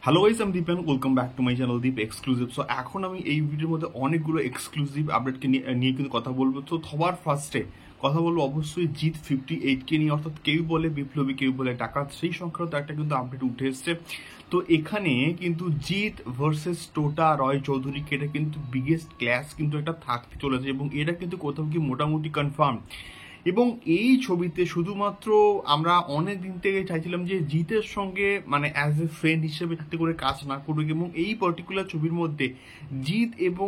Hello guys, আমি Deep and welcome back to my channel Deep exclusive. So এখন আমি এই ভিডিওর মধ্যে অনেকগুলো এক্সক্লুসিভ আপডেটকে নিয়ে কিন্তু কথা বলবো। তো সবার ফার্স্টে কথা বলবো অবশ্যই জিত 58কে নিয়ে, অর্থাৎ কেউ বলে বিপ্লবী, কেউ বলে ডাকাত, সেই সংক্রান্ত একটা কিন্তু আপডেট উঠে এসছে। তো এখানে কিন্তু জিত ভার্সেস টোটা রয় চৌধুরীকে এটা কিন্তু বিগেস্ট ক্ল্যাশ কিন্তু একটা থাকতে চলেছে, এবং এটা কিন্তু কোথাও কি মোটামুটি কনফার্ম। এবং এই ছবিতে শুধুমাত্র আমরা অনেক দিন থেকে চাইছিলাম যে জিতের সঙ্গে মানে অ্যাজ এ ফ্রেন্ড হিসেবে থাকতে করে কাজ না করুক, এবং এই পার্টিকুলার ছবির মধ্যে জিত এবং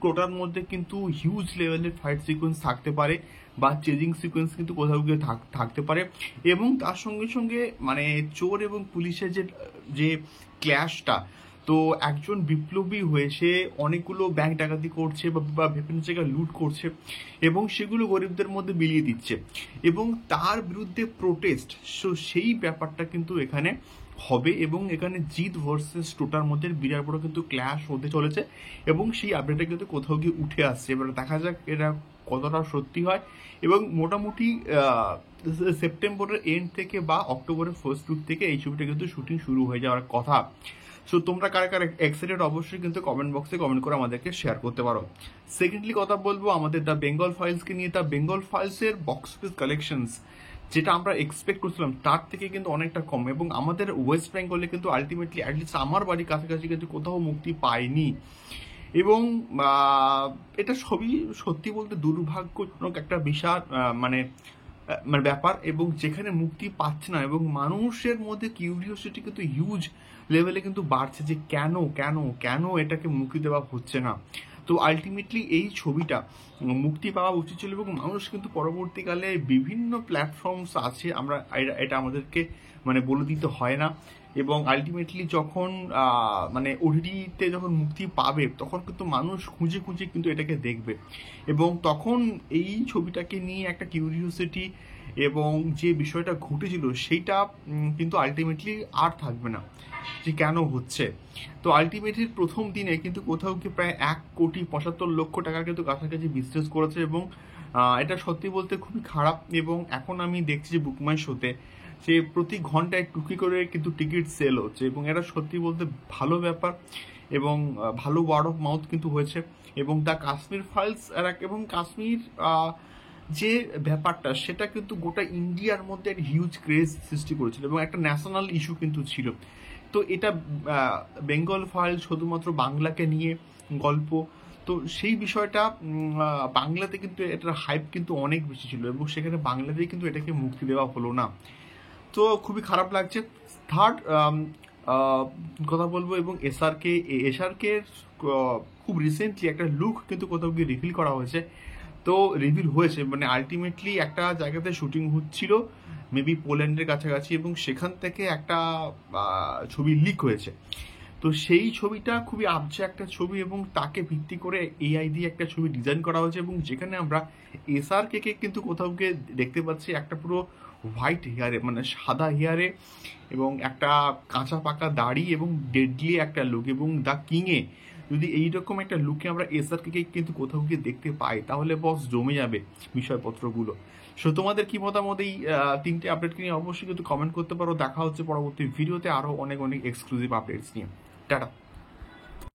টোটার মধ্যে কিন্তু হিউজ লেভেলের ফাইট সিকোয়েন্স থাকতে পারে বা চেজিং সিকোয়েন্স কিন্তু কোথাও গিয়ে থাকতে পারে। এবং তার সঙ্গে সঙ্গে মানে চোর এবং পুলিশের যে যে ক্ল্যাশটা, তো একজন বিপ্লবী হয়ে সে অনেকগুলো ব্যাংক ডাকাতি করছে বা বিভিন্ন জায়গায় লুট করছে এবং সেগুলো গরিবদের মধ্যে বিলিয়ে দিচ্ছে, এবং তার বিরুদ্ধে প্রোটেস্ট। সো সেই ব্যাপারটা কিন্তু এখানে হবে, এবং এখানে জিত ভার্সেস টোটার মধ্যে বিরাট বড় কিন্তু ক্ল্যাশ হতে চলেছে, এবং সেই আপডেটটা কিন্তু কোথাও গিয়ে উঠে আসছে। এবার দেখা যাক এটা কতটা সত্যি হয়। এবং মোটামুটি সেপ্টেম্বরের এন্ড থেকে বা অক্টোবরের ফার্স্ট উইক থেকে এই ছবিটা কিন্তু শুটিং শুরু হয়ে যাওয়ার কথা। সো তোমরা কারা কারা এক্সাইটেড অবশ্যই কিন্তু কমেন্ট বক্সে কমেন্ট করে আমাদেরকে শেয়ার করতে পারো। সেকেন্ডলি কথা বলবো আমাদের দ্য বেঙ্গল ফাইলসকে নিয়ে। দ্য বেঙ্গল ফাইলসের বক্স অফিস কালেকশনস যেটা আমরা এক্সপেক্ট করছিলাম তার থেকে কিন্তু অনেকটা কম, এবং আমাদের ওয়েস্ট বেঙ্গলে কিন্তু আলটিমেটলি অ্যাটলিস্ট আমার বাড়ির কাছাকাছি কিন্তু কোথাও মুক্তি পায়নি। এবং এটা সবই সত্যি বলতে দুর্ভাগ্যজনক একটা বিশাল মানে মানে ব্যাপার, এবং যেখানে মুক্তি পাচ্ছে না, এবং মানুষের মধ্যে কিউরিওসিটি কিন্তু হিউজ লেভেলে কিন্তু বাড়ছে যে কেন কেন কেন এটাকে মুক্তি দেওয়া হচ্ছে না। তো আলটিমেটলি এই ছবিটা মুক্তি পাওয়া উচিত ছিল, এবং মানুষ কিন্তু পরবর্তীকালে বিভিন্ন প্ল্যাটফর্মস আছে, আমরা এটা আমাদেরকে মানে বলে দিতে হয় না। এবং আলটিমেটলি যখন মানে ওটিটিতে যখন মুক্তি পাবে তখন কিন্তু মানুষ খুঁজে খুঁজে কিন্তু এটাকে দেখবে, এবং তখন এই ছবিটাকে নিয়ে একটা কিউরিওসিটি এবং যে বিষয়টা ঘটেছিল সেইটা কিন্তু আলটিমেটলি আর থাকবে না যে কেন হচ্ছে। তো আলটিমেটলি প্রথম দিনে কিন্তু কোথাও কি প্রায় 1,75,00,000 টাকা কিন্তু কাছাকাছি বিজনেস করেছে, এবং এটা সত্যি বলতে খুবই খারাপ। এবং এখন আমি দেখছি যে বুকমাই শোতে যে প্রতি ঘন্টায় টুকি করে কিন্তু টিকিট সেল হচ্ছে, এবং এটা সত্যি বলতে ভালো ব্যাপার, এবং ভালো ওয়ার্ড অফ মাউথ কিন্তু হয়েছে। এবং দ্য কাশ্মীর ফাইলস এবং কাশ্মীর যে ব্যাপারটা সেটা কিন্তু গোটা ইন্ডিয়ার মধ্যে একটা হিউজ ক্রেজ সৃষ্টি করেছিল, এবং একটা ন্যাশনাল ইস্যু কিন্তু ছিল। তো এটা বেঙ্গল ফাইল শুধুমাত্র বাংলাকে নিয়ে গল্প, তো সেই বিষয়টা বাংলাতে কিন্তু এটার হাইপ কিন্তু অনেক বেশি ছিল, এবং সেখানে বাংলাতেই কিন্তু এটাকে মুক্তি দেওয়া হলো না। তো খুবই খারাপ লাগছে। থার্ড কথা বলবো, এবং এসআরকে খুব রিসেন্টলি একটা লুক কিন্তু কোথাও গিয়ে রিভিল করা হয়েছে। তো রিভিল হয়েছে মানে আলটিমেটলি একটা জায়গাতে শুটিং হচ্ছিল মেবি পোল্যান্ডের কাছাকাছি, এবং সেখান থেকে একটা ছবি লিক হয়েছে। তো সেই ছবিটা খুবই আবছা একটা ছবি, এবং তাকে ভিত্তি করে এআই দিয়ে একটা ছবি ডিজাইন করা হয়েছে, এবং যেখানে আমরা এসআরকে কিন্তু কোথাও গিয়ে দেখতে পাচ্ছি একটা পুরো হোয়াইট হেয়ারে মানে সাদা হেয়ারে, এবং একটা কাঁচা পাকা দাড়ি, এবং ডেডলি একটা লুক। এবং দ্য কিংয়ে যদি এইরকম একটা লুকে আমরা এসআরকে কিন্তু কোথাও গিয়ে দেখতে পাই তাহলে বস জমে যাবে বিষয়পত্রগুলো। সো তোমাদের কি মতামত এই তিনটে আপডেটকে নিয়ে অবশ্যই কিন্তু কমেন্ট করতে পারো। দেখা হচ্ছে পরবর্তী ভিডিওতে আরো অনেক অনেক এক্সক্লুসিভ আপডেটস নিয়ে। টাটা।